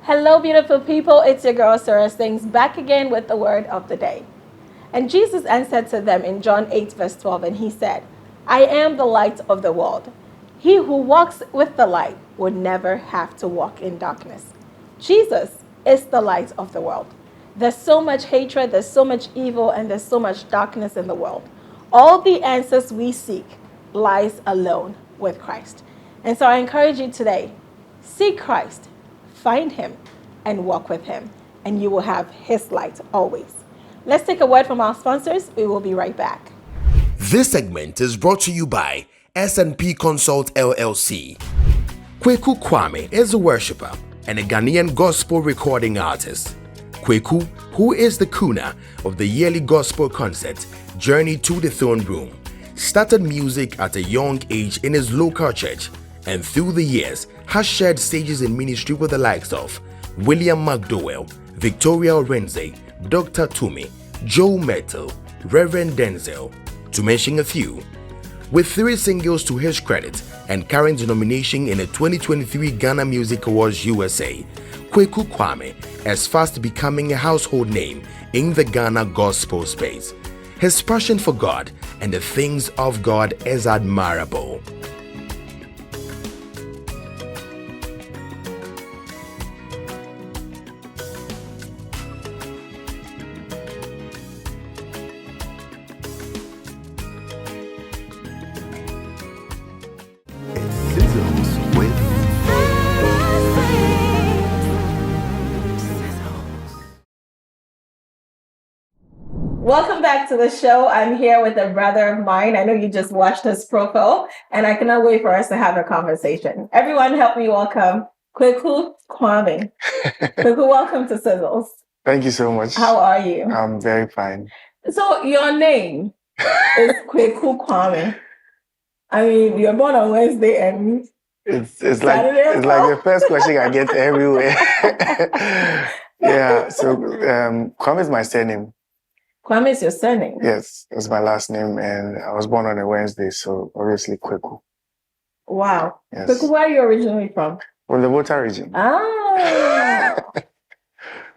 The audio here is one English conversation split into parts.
Hello, beautiful people. It's your girl, Sarah Sings, back again with the word of the day. And Jesus answered to them in John 8, verse 12, and he said, I am the light of the world. He who walks with the light would never have to walk in darkness. Jesus is the light of the world. There's so much hatred, there's so much evil, and there's so much darkness in the world. All the answers we seek lies alone with Christ. And so I encourage you today, seek Christ, find him, and walk with him, and you will have his light always. Let's take a word from our sponsors. We will be right back. This segment is brought to you by S&P Consult LLC. Kwaku Kwame is a worshiper and a Ghanaian gospel recording artist. Kwaku, who is the crooner of the yearly gospel concert Journey to the Throne Room, started music at a young age in his local church and through the years has shared stages in ministry with the likes of William Dowell, Victoria Orenze, Dr. Tumi Joe, Mettle, Rev Denzel, to mention a few. With 3 singles to his credit and current nomination in the 2023 Ghana Music Awards USA, Kwaku Kwame is fast becoming a household name in the Ghana gospel space. His passion for God and the things of God is admirable. Sizzles with Welcome back to the show. I'm here with a brother of mine. I know you just watched his profile, and I cannot wait for us to have a conversation. Everyone help me welcome Kwaku Kwame. Kwaku, welcome to Sizzles. Thank you so much. How are you? I'm very fine. So your name is Kwaku Kwame. I mean, you're born on Wednesday and It's like Saturday as it's well? like the first question I get everywhere. Yeah. So Kwame is my surname. Kwame is your surname. Yes, it's my last name, and I was born on a Wednesday, so obviously Kwaku. Wow. Yes. Kwaku, where are you originally from? From the Volta region. Ah.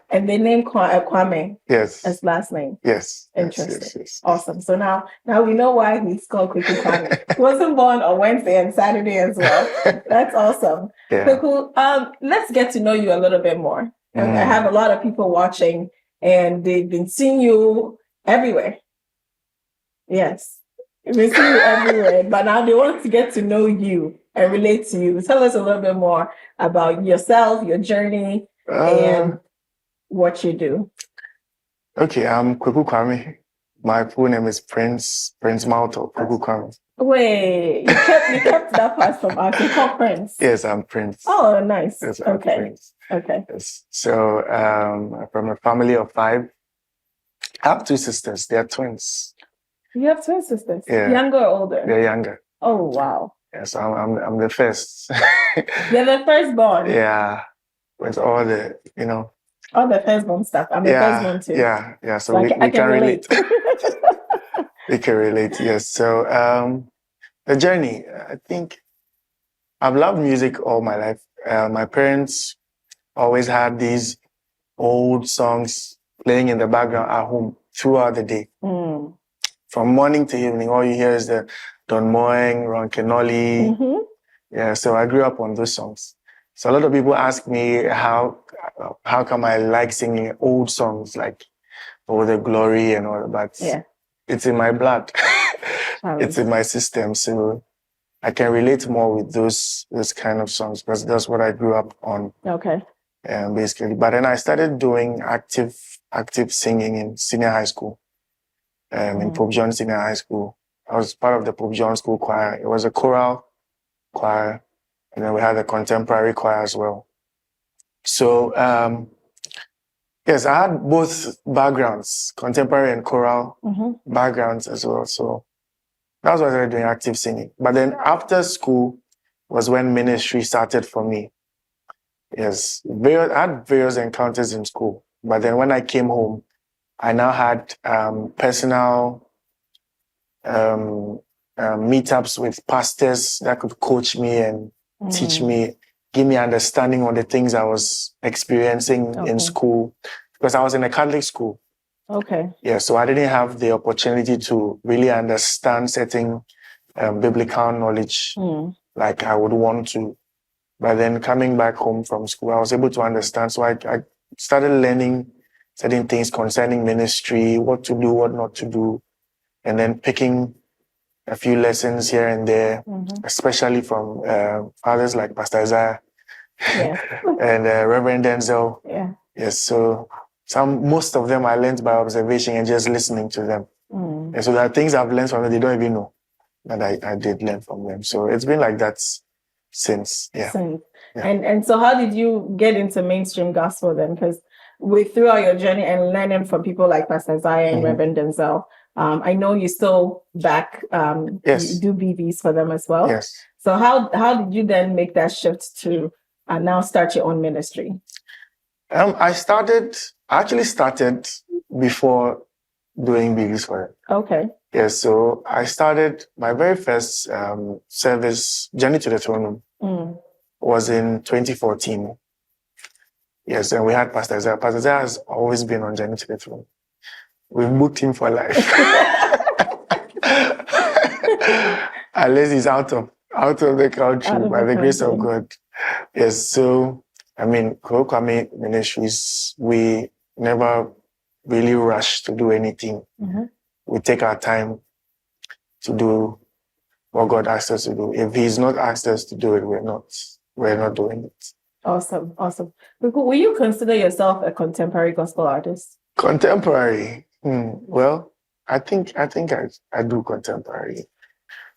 And they named Kwame Yes. as last name. Yes. Interesting. Yes. Awesome. So now we know why he's called Kwaku Kwame. He wasn't born on Wednesday and Saturday as well. That's awesome. Yeah. Kwaku, let's get to know you a little bit more. I have a lot of people watching, and they've been seeing you everywhere. Yes. They've been seeing you everywhere, but now they want to get to know you and relate to you. Tell us a little bit more about yourself, your journey, and what you do. Okay, I'm Kwaku Kwame. My full name is Prince Malto, Kwaku Kwame. Wait, you kept that part from us. You call Prince. Yes, I'm Prince. Oh, nice. Yes, I'm Okay. Prince. Okay. Yes. So I'm from a family of 5. I have 2 sisters. They are twins. You have twin sisters. Yeah. Younger or older? They're younger. Oh, wow. Yes, I'm the first. You're the firstborn. Yeah, with all the All the firstborn stuff. I'm the firstborn too. Yeah. So So we I can relate. We can relate. Yes. So the journey. I think I've loved music all my life. My parents always had these old songs playing in the background at home throughout the day. From morning to evening, all you hear is the Don Moeng, Ron Kenoli. Mm-hmm. Yeah, so I grew up on those songs. So a lot of people ask me how come I like singing old songs like "Oh the Glory" and all that. But Yeah. it's in my blood. It's in my system, so I can relate more with those kind of songs because that's what I grew up on. Okay. Basically. But then I started doing active singing in senior high school. In Pope John Senior High School. I was part of the Pope John School choir. It was a choral choir, and then we had a contemporary choir as well. So, yes, I had both backgrounds, contemporary and choral backgrounds as well. So that was what I started doing, active singing. But then after school was when ministry started for me. Yes, I had various encounters in school. But then when I came home, I now had personal meetups with pastors that could coach me and teach me, give me understanding on the things I was experiencing in school, because I was in a Catholic school. Okay. Yeah, so I didn't have the opportunity to really understand certain biblical knowledge like I would want to. But then coming back home from school, I was able to understand. So I started learning certain things concerning ministry, what to do, what not to do, and then picking a few lessons here and there, especially from fathers like Pastor Isaiah and Rev Denzel. Yeah. Yes, so most of them I learned by observation and just listening to them. And so there are things I've learned from them they don't even know that I did learn from them. So it's been like that since. Yeah. And so how did you get into mainstream gospel then? Because throughout your journey and learning from people like Pastor Isaiah and Rev Denzel, I know you still back, you do BVs for them as well. Yes. So how did you then make that shift to now start your own ministry? I actually started before doing BVs for it. Okay. Yes, so I started my very first service, Journey to the Throne Room, was in 2014. Yes, and we had Pastor Isaiah. Pastor Isaiah has always been on Journey to the Throne. We've booked him for life. Unless he's out of the country by the grace of God. Yes, so I mean, Kwaku Kwame Ministries, we never really rush to do anything. We take our time to do what God asked us to do. If He's not asked us to do it, we're not doing it. Awesome. Will you consider yourself a contemporary gospel artist? Contemporary? Well, I think I do contemporary.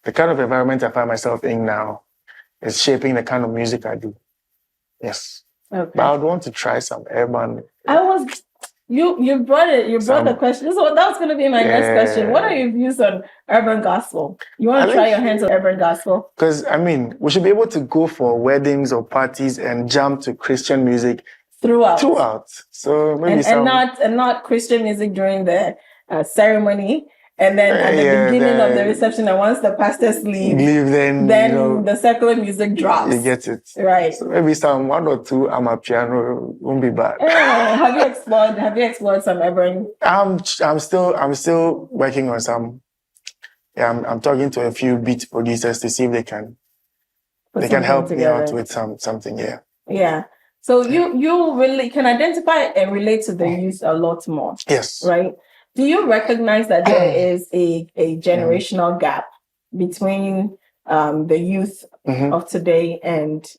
The kind of environment I find myself in now is shaping the kind of music I do. Yes. Okay. But I would want to try some urban. You brought it. You brought the question. So that was going to be my next question. What are your views on urban gospel? You want to try your hands on urban gospel? Because I mean, we should be able to go for weddings or parties and jam to Christian music throughout. So maybe and not Christian music during the ceremony. And then at the beginning of the reception, and once the pastors leave, then the secular music drops. You get it. Right. So maybe some one or two amapiano won't be bad. Have you explored some urban? I'm still working on some. Yeah, I'm talking to a few beat producers to see if they can help me out with something. Yeah. Yeah. So you really can identify and relate to the youth a lot more. Yes. Right. Do you recognize that there is a generational gap between the youth of today and,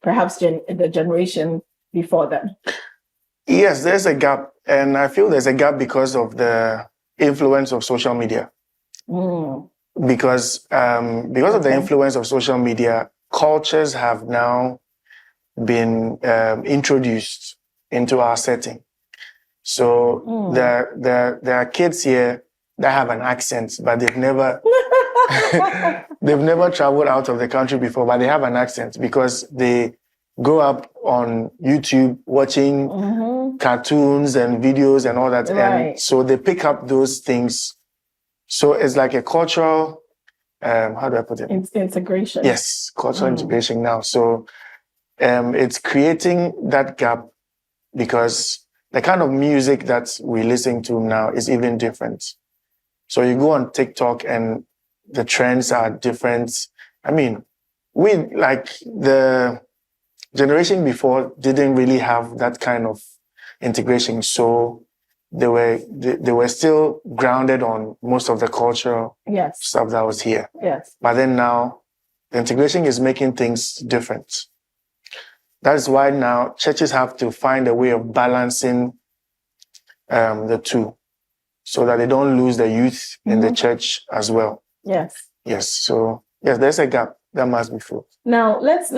perhaps the generation before them? Yes, there's a gap. And I feel there's a gap because of the influence of social media. Because of the influence of social media, cultures have now been introduced into our setting. So there are kids here that have an accent, but they've never traveled out of the country before, but they have an accent because they grow up on YouTube watching cartoons and videos and all that. Right. And so they pick up those things. So it's like a cultural, how do I put it? Integration. Yes, cultural integration now. So it's creating that gap because the kind of music that we listen to now is even different. So you go on TikTok and the trends are different. I mean, the generation before didn't really have that kind of integration. So they were still grounded on most of the cultural stuff that was here. Yes. But then now the integration is making things different. That's why now churches have to find a way of balancing the two so that they don't lose the youth in the church as well. Yes. Yes. So, yes, there's a gap that must be filled. Now, let's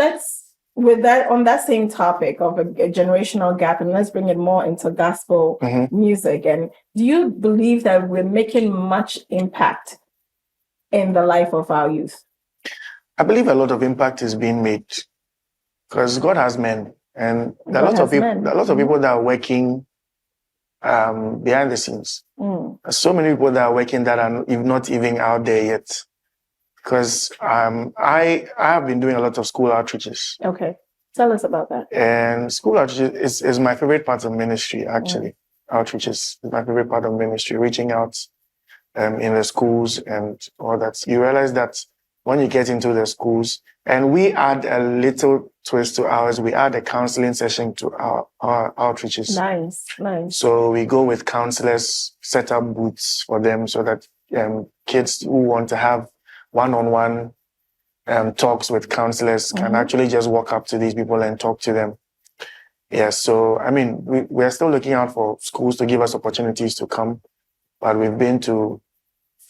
with that, on that same topic of a generational gap, and let's bring it more into gospel music. And do you believe that we're making much impact in the life of our youth? I believe a lot of impact is being made. Because God has men, and there are a lot of people that are working behind the scenes. There's so many people that are working that are not even out there yet. Because I have been doing a lot of school outreaches. Okay. Tell us about that. And school outreach is my favorite part of ministry, actually. Outreach is my favorite part of ministry, reaching out in the schools and all that. You realize that when you get into the schools, and we add a little twist to ours, we add a counseling session to our outreaches. Nice. So we go with counselors, set up booths for them so that kids who want to have one-on-one talks with counselors can actually just walk up to these people and talk to them. Yeah, so, I mean, we're still looking out for schools to give us opportunities to come, but we've been to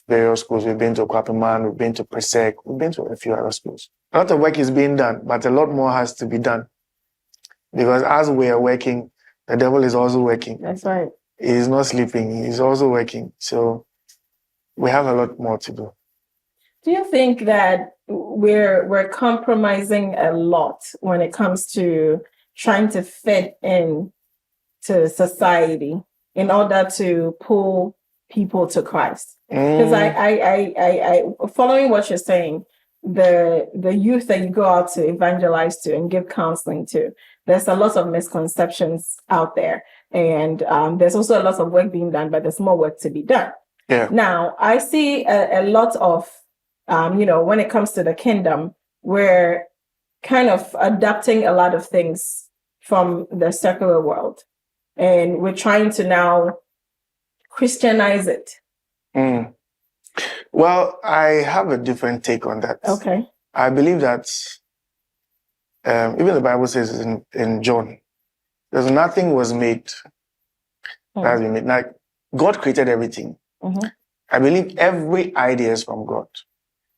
various schools. We've been to Kwapiman, we've been to Presec, we've been to a few other schools. A lot of work is being done, but a lot more has to be done. Because as we are working, the devil is also working. That's right. He's not sleeping, he's also working. So we have a lot more to do. Do you think that we're compromising a lot when it comes to trying to fit in to society in order to pull people to Christ? Because I following what you're saying, the youth that you go out to evangelize to and give counseling to, there's a lot of misconceptions out there, and there's also a lot of work being done, but there's more work to be done. Yeah. Now I see a lot of when it comes to the kingdom, we're kind of adapting a lot of things from the secular world, and we're trying to now Christianize it. Well, I have a different take on that. Okay. I believe that even the Bible says in John, there's nothing was made that has been made. Like, God created everything. I believe every idea is from God.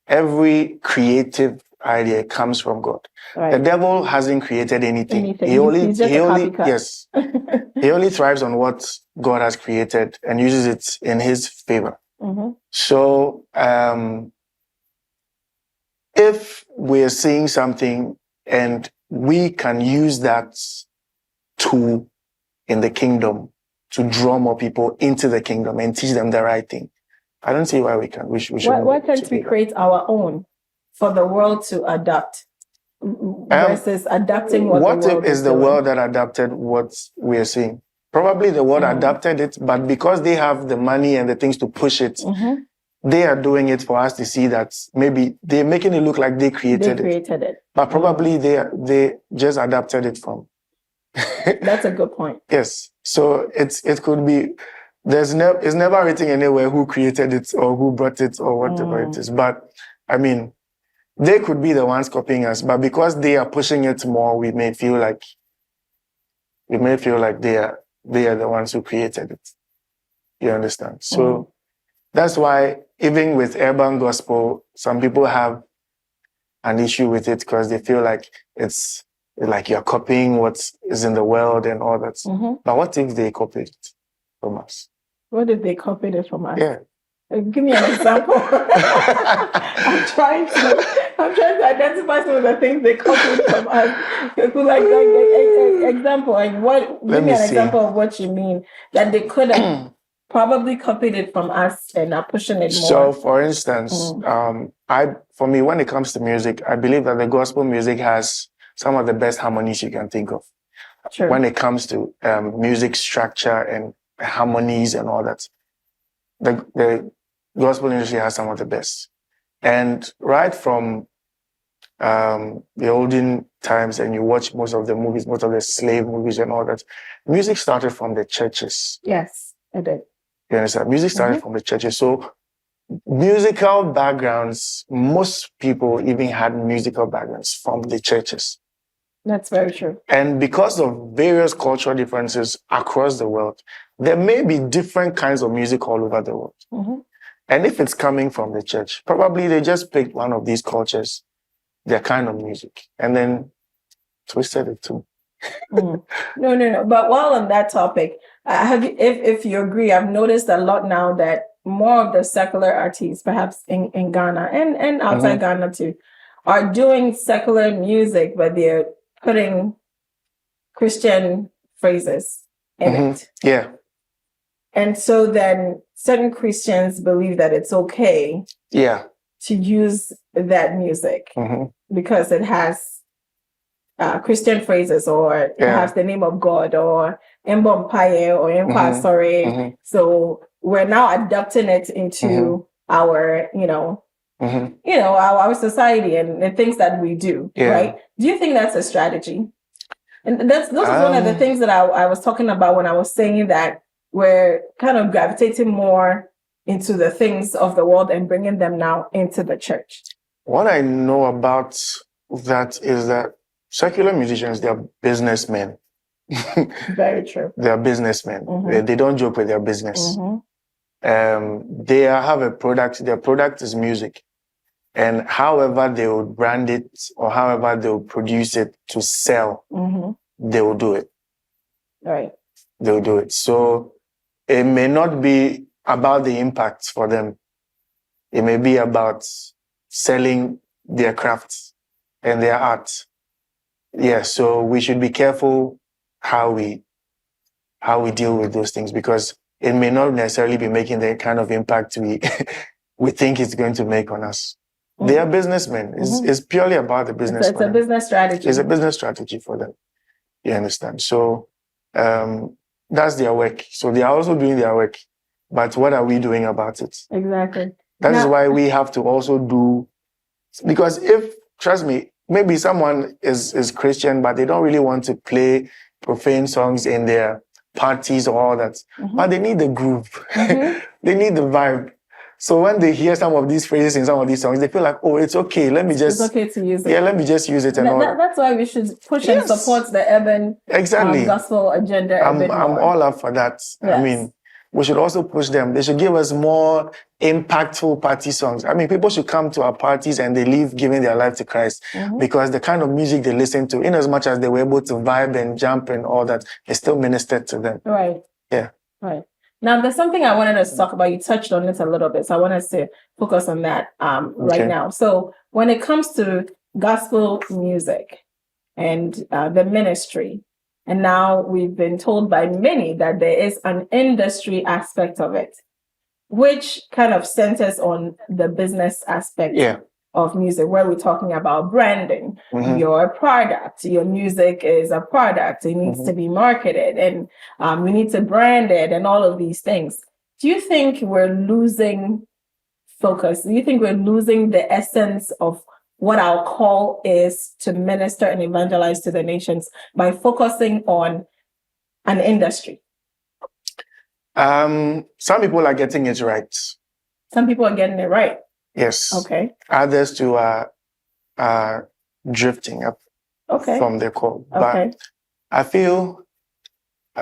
Every creative idea comes from God. Right. The devil hasn't created anything. He only thrives on what God has created and uses it in his favor. So if we're seeing something and we can use that tool in the kingdom to draw more people into the kingdom and teach them the right thing, I don't see why we can. We should. Why can't we create our own for the world to adapt versus adapting what the world is doing? What if the world that adapted what we're seeing? Probably the world adapted it, but because they have the money and the things to push it, they are doing it for us to see that maybe they're making it look like they created it. But probably they just adapted it from. That's a good point. Yes. So it could be. It's never written anywhere who created it or who brought it or whatever it is. But I mean, they could be the ones copying us, but because they are pushing it more, we may feel like they are the ones who created it. You understand? So that's why even with urban gospel, some people have an issue with it because they feel like it's like you're copying what is in the world and all that. But what if they copied it from us? What if they copied it from us? Yeah. Give me an example. I'm trying to identify some of the things they copied from us. Like example, give me an example of what you mean that they could have probably copied it from us and are pushing it more. So, for instance, for me, when it comes to music, I believe that the gospel music has some of the best harmonies you can think of. True. When it comes to music structure and harmonies and all that, the gospel industry has some of the best. And right from the olden times, and you watch most of the movies, most of the slave movies and all that, music started from the churches. Yes, it did. You understand? Music started from the churches. So musical backgrounds, most people even had musical backgrounds from the churches. That's very true. And because of various cultural differences across the world, there may be different kinds of music all over the world. And if it's coming from the church, probably they just picked one of these cultures, their kind of music, and then twisted it too. No. But while on that topic, if you agree, I've noticed a lot now that more of the secular artists, perhaps in Ghana and outside Ghana too, are doing secular music, but they're putting Christian phrases in it. Yeah. And so then certain Christians believe that it's okay to use that music because it has Christian phrases or perhaps the name of God or Mbom Paye or Mpa Sorry. So we're now adapting it into our, our society and the things that we do, right? Do you think that's a strategy? And those is one of the things that I was talking about when I was saying that we're kind of gravitating more into the things of the world and bringing them now into the church. What I know about that is that secular musicians, they are businessmen. Very true. They are businessmen. They don't joke with their business. They have a product. Their product is music. And however they will brand it or however they will produce it to sell, they will do it. Right. They will do it. So it may not be about the impact for them. It may be about selling their crafts and their art. Yeah, so we should be careful how we deal with those things, because it may not necessarily be making the kind of impact we think it's going to make on us. They are businessmen. It's purely about the business. It's a business strategy. It's a business strategy for them. You understand? So that's their work. So they are also doing their work. But what are we doing about it? Exactly. That is why we have to also do, because trust me, maybe someone is Christian, but they don't really want to play profane songs in their parties or all that. But they need the groove. They need the vibe. So when they hear some of these phrases in some of these songs, they feel like, oh, it's okay. It's okay to use it. Yeah, let me just use it. That's why we should push and support the urban gospel agenda. I'm all up for that. Yes. I mean, we should also push them. They should give us more impactful party songs. I mean, people should come to our parties and they leave giving their life to Christ, because the kind of music they listen to, in as much as they were able to vibe and jump and all that, it still ministered to them. Right. Yeah. Right. Now, there's something I wanted us to talk about. You touched on it a little bit, so I want us to focus on that right now. So when it comes to gospel music and the ministry, and now we've been told by many that there is an industry aspect of it, which kind of centers on the business aspect of music, where we're talking about branding. Your product, your music is a product. It needs to be marketed, and we need to brand it and all of these things. Do you think we're losing focus? Do you think we're losing the essence of what our call is to minister and evangelize to the nations by focusing on an industry? Some people are getting it right. Some people are getting it right. Yes. Okay. Others too are drifting up from their call. But I feel,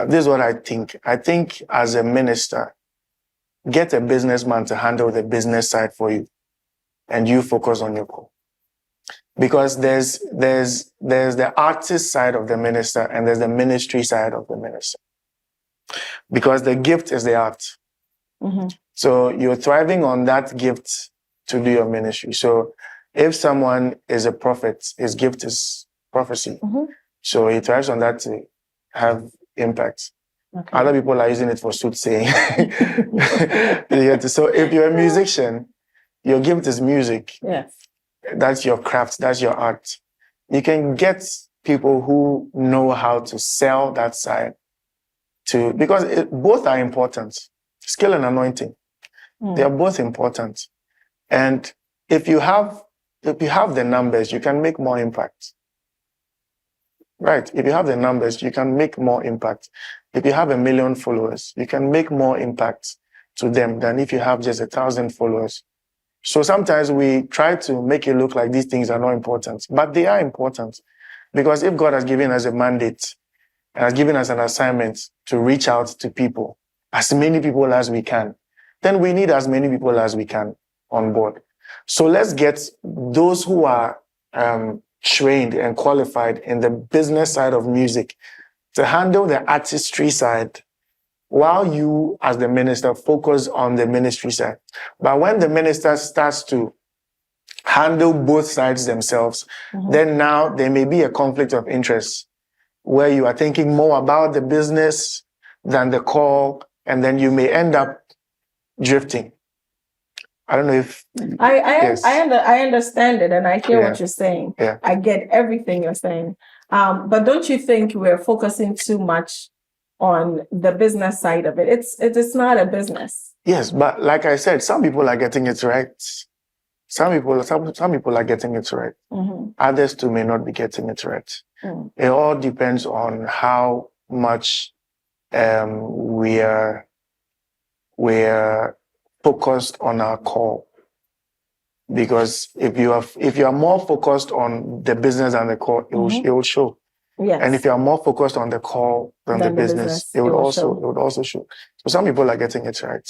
this is what I think. I think as a minister, get a businessman to handle the business side for you, and you focus on your call. Because there's the artist side of the minister and there's the ministry side of the minister. Because the gift is the art. So you're thriving on that gift to do your ministry. So if someone is a prophet, his gift is prophecy. So he thrives on that to have impact. Other people are using it for soothsaying. So if you're a musician, your gift is music. Yes. That's your craft, that's your art. You can get people who know how to sell that side because both are important. Skill and anointing. They are both important. And if you have the numbers, you can make more impact. Right. If you have the numbers, you can make more impact. If you have 1 million followers, you can make more impact to them than if you have just 1,000 followers. So sometimes we try to make it look like these things are not important, but they are important. Because if God has given us a mandate and has given us an assignment to reach out to people, as many people as we can, then we need as many people as we can on board. So let's get those who are trained and qualified in the business side of music to handle the artistry side, while you, as the minister, focus on the ministry side. But when the minister starts to handle both sides themselves, then now there may be a conflict of interest where you are thinking more about the business than the call, and then you may end up drifting. I don't know if... I understand it, and I hear what you're saying. I get everything you're saying. But don't you think we're focusing too much on the business side of it? It is not a business. Yes, but like I said, some people are getting it right. Some people are getting it right. Others too may not be getting it right. It all depends on how much we're focused on our core. Because if you are more focused on the business than the core, it will show. Yes. And if you are more focused on the core than the business, it would also show. So some people are getting it right.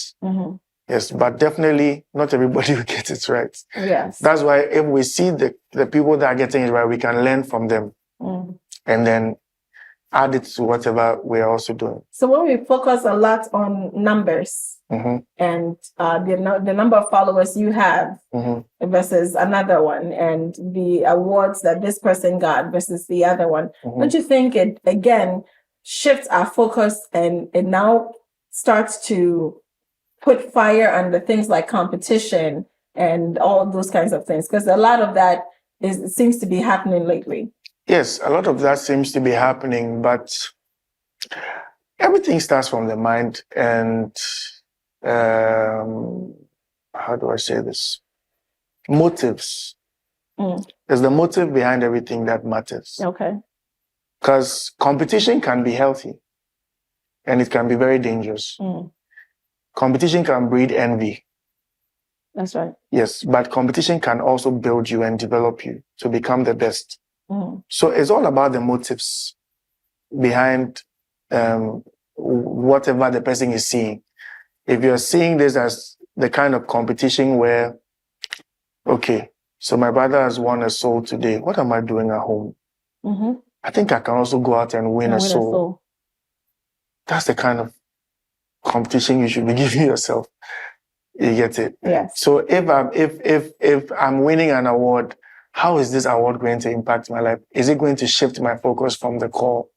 Yes, but definitely not everybody will get it right. Yes. That's why if we see the people that are getting it right, we can learn from them and then add it to whatever we're also doing. So when we focus a lot on numbers and the number of followers you have versus another one, and the awards that this person got versus the other one, don't you think it again shifts our focus and it now starts to put fire under things like competition and all those kinds of things? Because a lot of that seems to be happening lately. Yes, a lot of that seems to be happening, but everything starts from the mind. And how do I say this? Motives. There's the motive behind everything that matters. Okay. Because competition can be healthy and it can be very dangerous. Competition can breed envy. That's right. Yes, but competition can also build you and develop you to become the best. So it's all about the motives behind whatever the person is seeing. If you're seeing this as the kind of competition where, okay, so my brother has won a soul today, what am I doing at home? I think I can also go out and win a soul. That's the kind of competition you should be giving yourself. You get it? Yes. So if I'm winning an award, how is this award going to impact my life? Is it going to shift my focus from the core?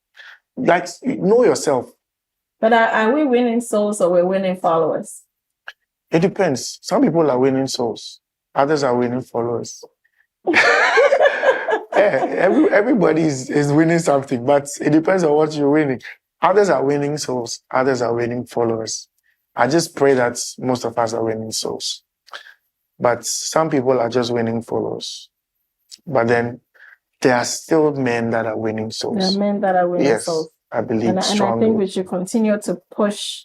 Like, know yourself. But are we winning souls or we're winning followers? It depends. Some people are winning souls. Others are winning followers. Everybody is winning something, but it depends on what you're winning. Others are winning souls. Others are winning followers. I just pray that most of us are winning souls. But some people are just winning followers. But then there are still men that are winning souls. There are men that are winning souls. I believe strongly. And I think we should continue to push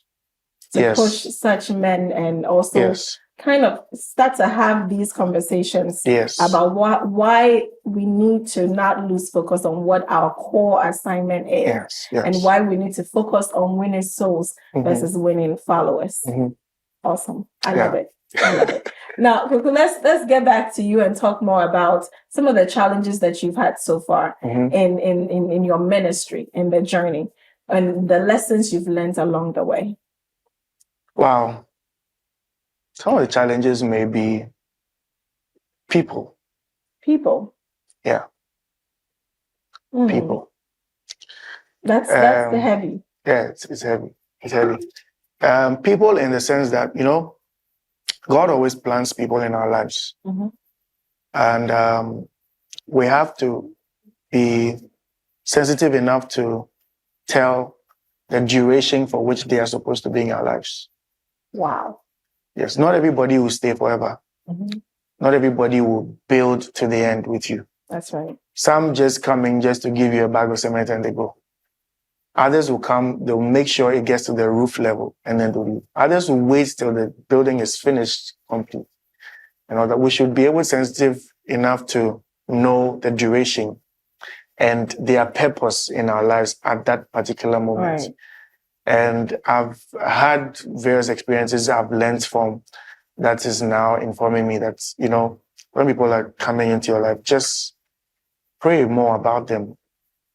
such men and also kind of start to have these conversations about why we need to not lose focus on what our core assignment is and why we need to focus on winning souls versus winning followers. Awesome. I love it. Now, let's get back to you and talk more about some of the challenges that you've had so far in your ministry, in the journey, and the lessons you've learned along the way. Wow. Some of the challenges may be people. People? Yeah. People. That's the heavy. Yeah, it's heavy. It's heavy. People in the sense that, God always plants people in our lives. And we have to be sensitive enough to tell the duration for which they are supposed to be in our lives. Wow. Yes, not everybody will stay forever. Not everybody will build to the end with you. That's right. Some just come in just to give you a bag of cement and they go. Others will come, they'll make sure it gets to the roof level and then they'll leave. Others will wait till the building is finished, complete. That we should be sensitive enough to know the duration and their purpose in our lives at that particular moment. Right. And I've had various experiences I've learned from that is now informing me that, when people are coming into your life, just pray more about them.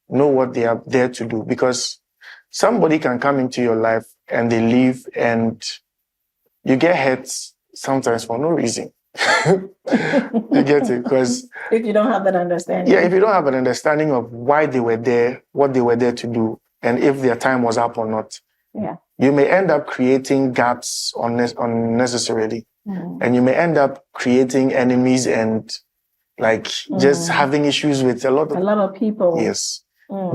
Know what they are there to do, because somebody can come into your life and they leave and you get hurt sometimes for no reason. You get it? Because if you don't have that understanding. Yeah, if you don't have an understanding of why they were there, what they were there to do, and if their time was up or not, you may end up creating gaps unnecessarily. And you may end up creating enemies and just having issues with a lot of people. Yes.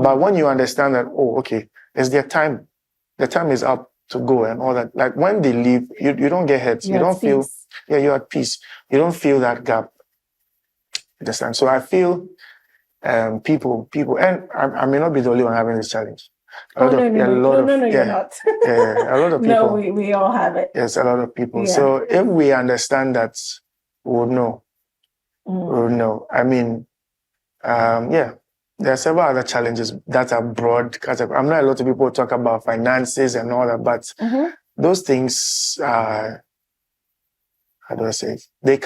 But when you understand that, oh, okay, it's their time. The time is up to go and all that. Like when they leave, you don't get hurt. You don't feel, you're at peace. You don't feel that gap. Understand? So I feel people, and I may not be the only one having this challenge. No, you're not. A lot of people. No, we all have it. Yes, a lot of people. Yeah. So if we understand that, we'll know. We'll know. I mean, there are several other challenges that are broad. I'm not a lot of people talk about finances and all that, but those things are, how do I say it? They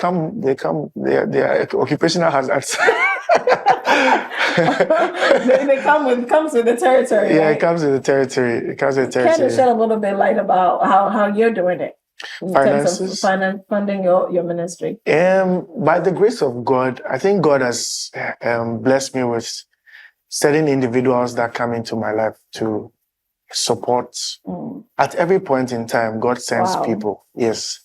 are occupational hazards. They comes with the territory. Yeah, right? it comes with the territory. Can you shed a little bit light about how you're doing it? Finances? Funding your ministry. By the grace of God, I think God has blessed me with certain individuals that come into my life to support. At every point in time, God sends people. Yes.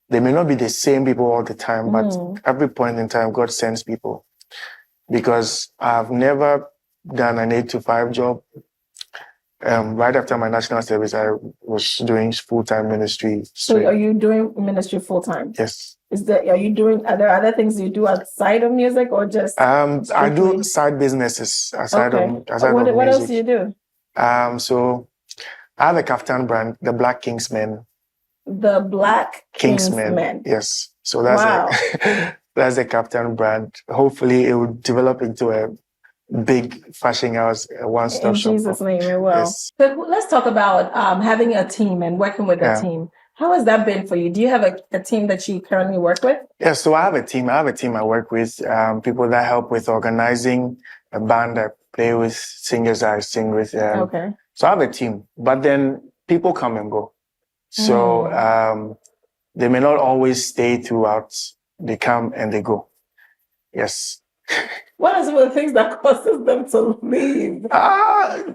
They may not be the same people all the time, but every point in time, God sends people. Because I've never done an 8-to-5 job. Right after my national service, I was doing full-time ministry. So are you doing ministry full-time? Yes. Are there other things you do outside of music or just? I do side businesses aside of music. What else do you do? So I have a kaftan brand, the Black Kingsmen. The Black Kingsmen. Yes. So that's that's the kaftan brand. Hopefully it will develop into a big fashion house, a one-stop shop. In Jesus' name, it will. Yes. So let's talk about having a team and working with a team. How has that been for you? Do you have a team that you currently work with? Yes, so I have a team. I work with, people that help with organizing a band. I play with singers I sing with. So I have a team, but then people come and go. So they may not always stay throughout. They come and they go. Yes. What are some of the things that causes them to leave?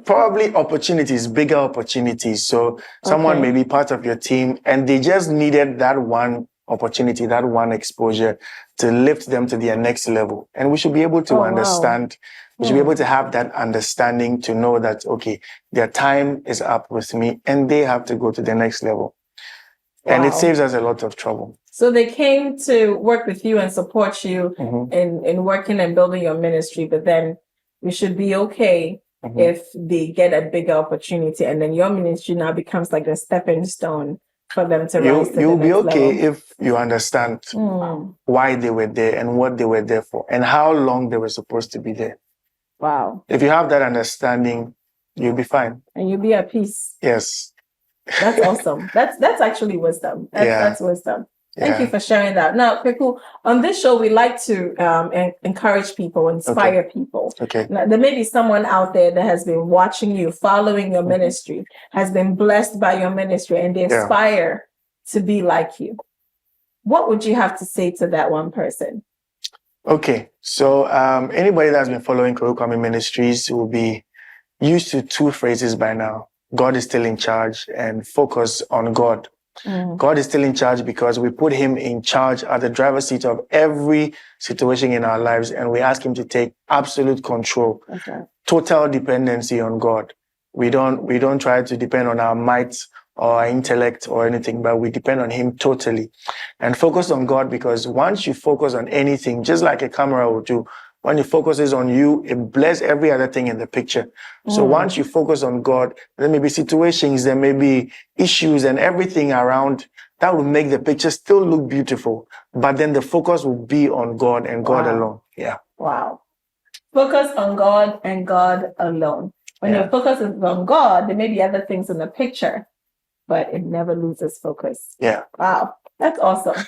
Probably opportunities, bigger opportunities. So someone may be part of your team and they just needed that one opportunity, that one exposure to lift them to their next level. And we should be able to understand, we should be able to have that understanding to know that, okay, their time is up with me and they have to go to the next level. And it saves us a lot of trouble. So they came to work with you and support you in working and building your ministry, but then we should be okay if they get a bigger opportunity and then your ministry now becomes like a stepping stone for them to rise to the next level. You'll be okay if you understand why they were there and what they were there for and how long they were supposed to be there. Wow. If you have that understanding, you'll be fine. And you'll be at peace. Yes. That's awesome. That's actually wisdom. That's wisdom. Thank you for sharing that. Now, Kwaku, on this show, we like to encourage people, inspire people. Now, there may be someone out there that has been watching you, following your ministry, has been blessed by your ministry, and they aspire to be like you. What would you have to say to that one person? Okay, so anybody that's been following Kwaku Kwame Ministries will be used to two phrases by now. God is still in charge and focus on God. God is still in charge because we put him in charge at the driver's seat of every situation in our lives and we ask him to take absolute control, total dependency on God. We don't try to depend on our might or our intellect or anything, but we depend on him totally and focus on God, because once you focus on anything, just like a camera will do, when it focuses on you, it blurs every other thing in the picture. So once you focus on God, there may be situations, there may be issues and everything around that will make the picture still look beautiful. But then the focus will be on God and God alone. Yeah. Wow. Focus on God and God alone. When your focus is on God, there may be other things in the picture, but it never loses focus. Yeah. Wow. That's awesome.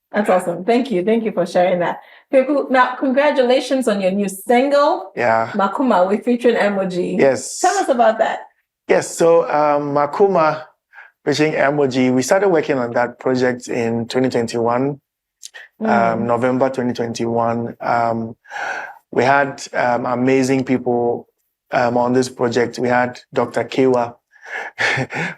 That's awesome. Thank you. Thank you for sharing that. Now, congratulations on your new single, Makuma, with featuring Emoji. Yes. Tell us about that. Yes. So, Makuma, featuring Emoji, we started working on that project in 2021, November 2021. We had amazing people on this project. We had Dr. Kewa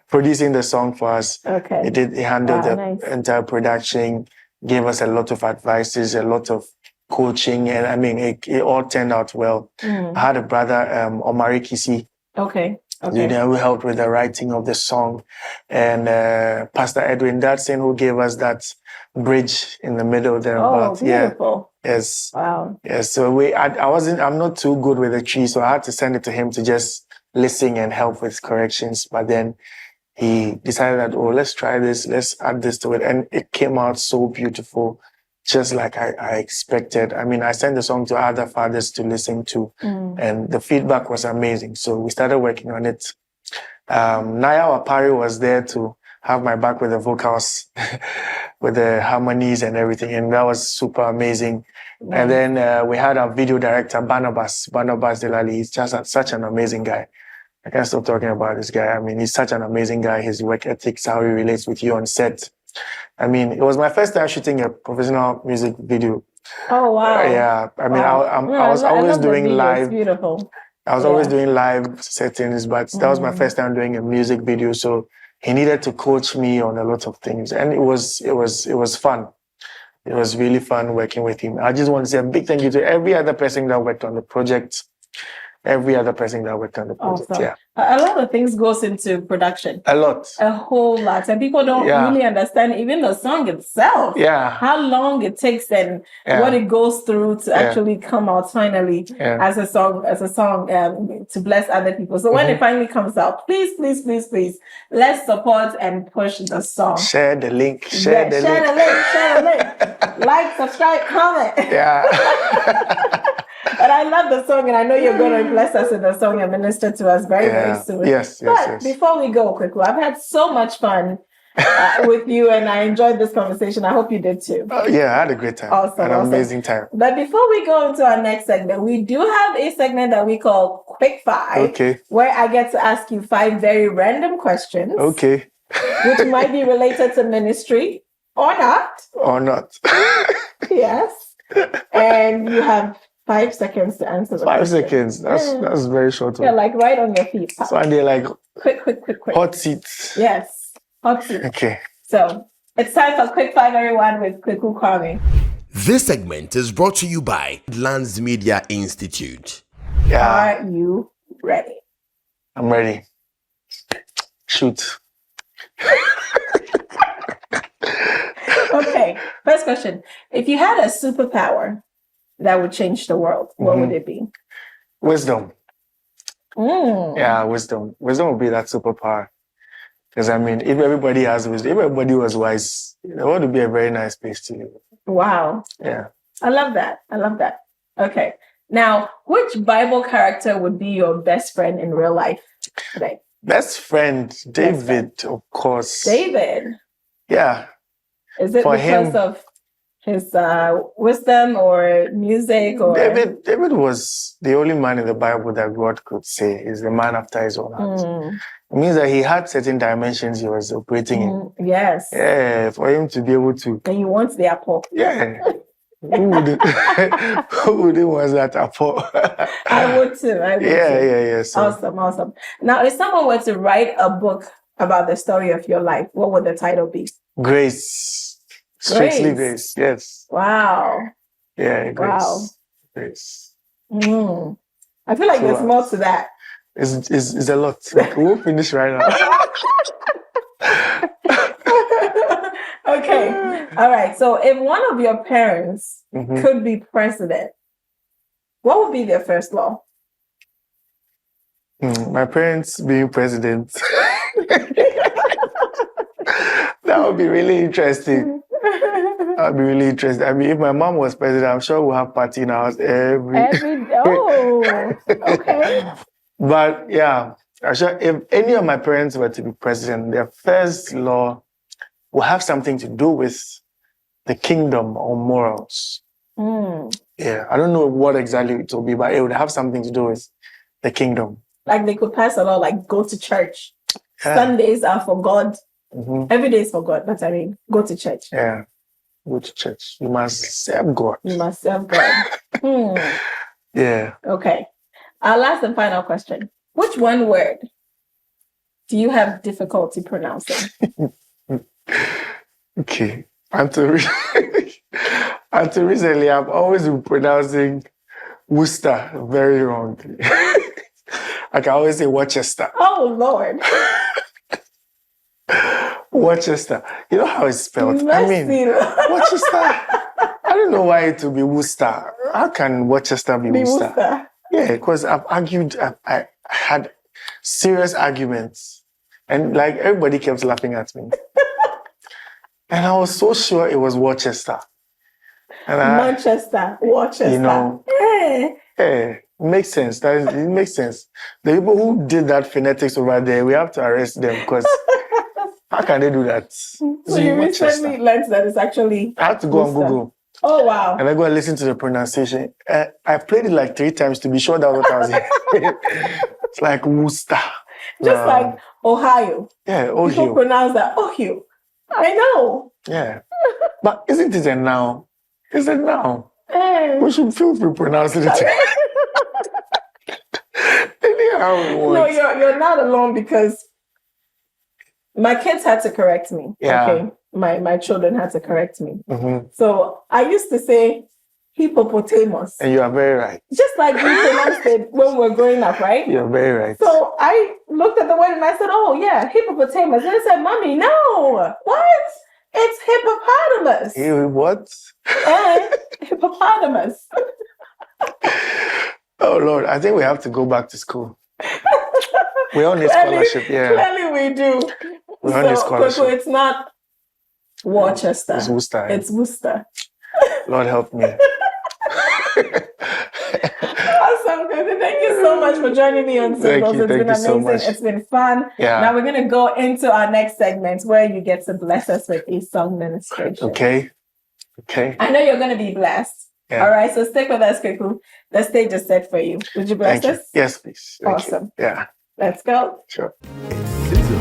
producing the song for us. Okay. He handled the entire production, gave us a lot of advices, a lot of coaching, and I mean, it all turned out well. I had a brother, Omari Kisi. Okay. Who helped with the writing of the song, and Pastor Edwin Datson, who gave us that bridge in the middle there. Oh, beautiful. Yeah. Yes. Wow. Yes. So I'm not too good with the tree, so I had to send it to him to just listen and help with corrections. But then he decided that, let's try this, let's add this to it. And it came out so beautiful, just like I expected. I mean, I sent the song to other fathers to listen to, and the feedback was amazing. So we started working on it. Naya Wapari was there to have my back with the vocals, with the harmonies and everything, and that was super amazing. And then we had our video director, Barnabas Delali. He's just such an amazing guy. I can't stop talking about this guy. I mean, he's such an amazing guy. His work ethics, how he relates with you on set. I mean, it was my first time shooting a professional music video. Oh, wow. Yeah. I mean, I was always doing live. It's beautiful. I was always doing live settings, but that was my first time doing a music video. So he needed to coach me on a lot of things. And it was fun. It was really fun working with him. I just want to say a big thank you to every other person that worked on the project. Awesome. Yeah. A lot of things goes into production. A lot. A whole lot. And people don't really understand even the song itself. Yeah. How long it takes and what it goes through to actually come out finally as a song to bless other people. So when it finally comes out, please, let's support and push the song. Share the link. Share the link. Like, subscribe, comment. Yeah. But I love the song, and I know you're going to bless us with the song and minister to us very soon. Yes. Before we go, Kwaku, I've had so much fun with you, and I enjoyed this conversation. I hope you did too. Yeah, I had a great time. An amazing time. But before we go into our next segment, we do have a segment that we call Quick Five. Okay. Where I get to ask you 5 very random questions. Okay. Which might be related to ministry or not. Yes. And you have 5 seconds to answer the 5 question. seconds. That's very short. Yeah, like right on your feet. So and they're like quick. Hot seats. Yes, hot seat. Okay. So it's time for Quick Five, everyone, with Kwaku Kwame. This segment is brought to you by Lands Media Institute. Yeah. Are you ready? I'm ready. Shoot. Okay. First question: if you had a superpower that would change the world, what would it be? Wisdom. Yeah, wisdom. Wisdom would be that superpower. Because I mean, if everybody has wisdom, if everybody was wise, the world would be a very nice place to live. Wow. Yeah. I love that. Okay. Now, which Bible character would be your best friend in real life today? Best friend, David, of course. David? Yeah. Is it because of his wisdom or music? Or David was the only man in the Bible that God could say is the man after his own heart. It means that he had certain dimensions he was operating in. Yes. Yeah, for him to be able to. And you want the apple. Yeah. Who wouldn't want that apple? I would too. Yeah. So. Awesome. Now, if someone were to write a book about the story of your life, what would the title be? Grace. Strictly Grace. Yes. Wow. Yeah, Grace. Wow. Grace. I feel like there's more to that. It's a lot. Like, we won't finish right now. Okay. All right. So if one of your parents could be president, what would be their first law? My parents being president. That would be really interesting. That'd be really interesting. I mean, if my mom was president, I'm sure we'll have party in our house every okay. But yeah, I'm sure if any of my parents were to be president, their first law will have something to do with the kingdom or morals. Yeah, I don't know what exactly it will be, but it would have something to do with the kingdom. Like they could pass a law like go to church. Yeah. Sundays are for God. Every day is for God, but I mean, go to church. Yeah, go to church. You must serve God. Yeah. Okay. Our last and final question. Which one word do you have difficulty pronouncing? Okay. I'm to Until recently, I've always been pronouncing Worcester very wrongly. I can always say Worcester. Oh, Lord. Worcester. You know how it's spelled? Mercy, Lord. Worcester. I don't know why it would be Worcester. How can Worcester be Worcester? Worcester. Yeah, because I've argued, I had serious arguments. And like everybody kept laughing at me. And I was so sure it was Worcester. And Manchester, Worcester. You know, it makes sense. It makes sense. The people who did that phonetics over there, we have to arrest them because how can they do that? So you recently learned that it's actually I had to go on Google. Oh, wow. And I go and listen to the pronunciation. I played it like 3 times to be sure that was what I was hearing. It's like Worcester. Just like Ohio. Yeah, Ohio. People pronounce that Ohio. I know. Yeah. But isn't it a noun? It's a noun. We should feel free pronouncing it. Anyhow we want. No, you're not alone because my kids had to correct me. Yeah. Okay. My children had to correct me. Mm-hmm. So I used to say hippopotamus. And you are very right. Just like we pronounced it when we were growing up, right? You're very right. So I looked at the word and I said, oh, yeah, hippopotamus. And I said, Mommy, no. What? It's hippopotamus. What? Hippopotamus. Oh, Lord. I think we have to go back to school. We all need scholarship, yeah. Clearly we do. We all need scholarship. So it's not Worcester. It's Worcester. It's Worcester. Lord help me. Awesome, Kwaku. Thank you so much for joining me on Sizzles. It's been amazing. So much. It's been fun. Yeah. Now we're going to go into our next segment where you get to bless us with a song ministration. Okay. I know you're going to be blessed. Yeah. All right, so stick with us, Kwaku. The stage is set for you. Would you bless us? Yes, please. Thank Awesome. you. Yeah. Let's go. Sure. Sizzles.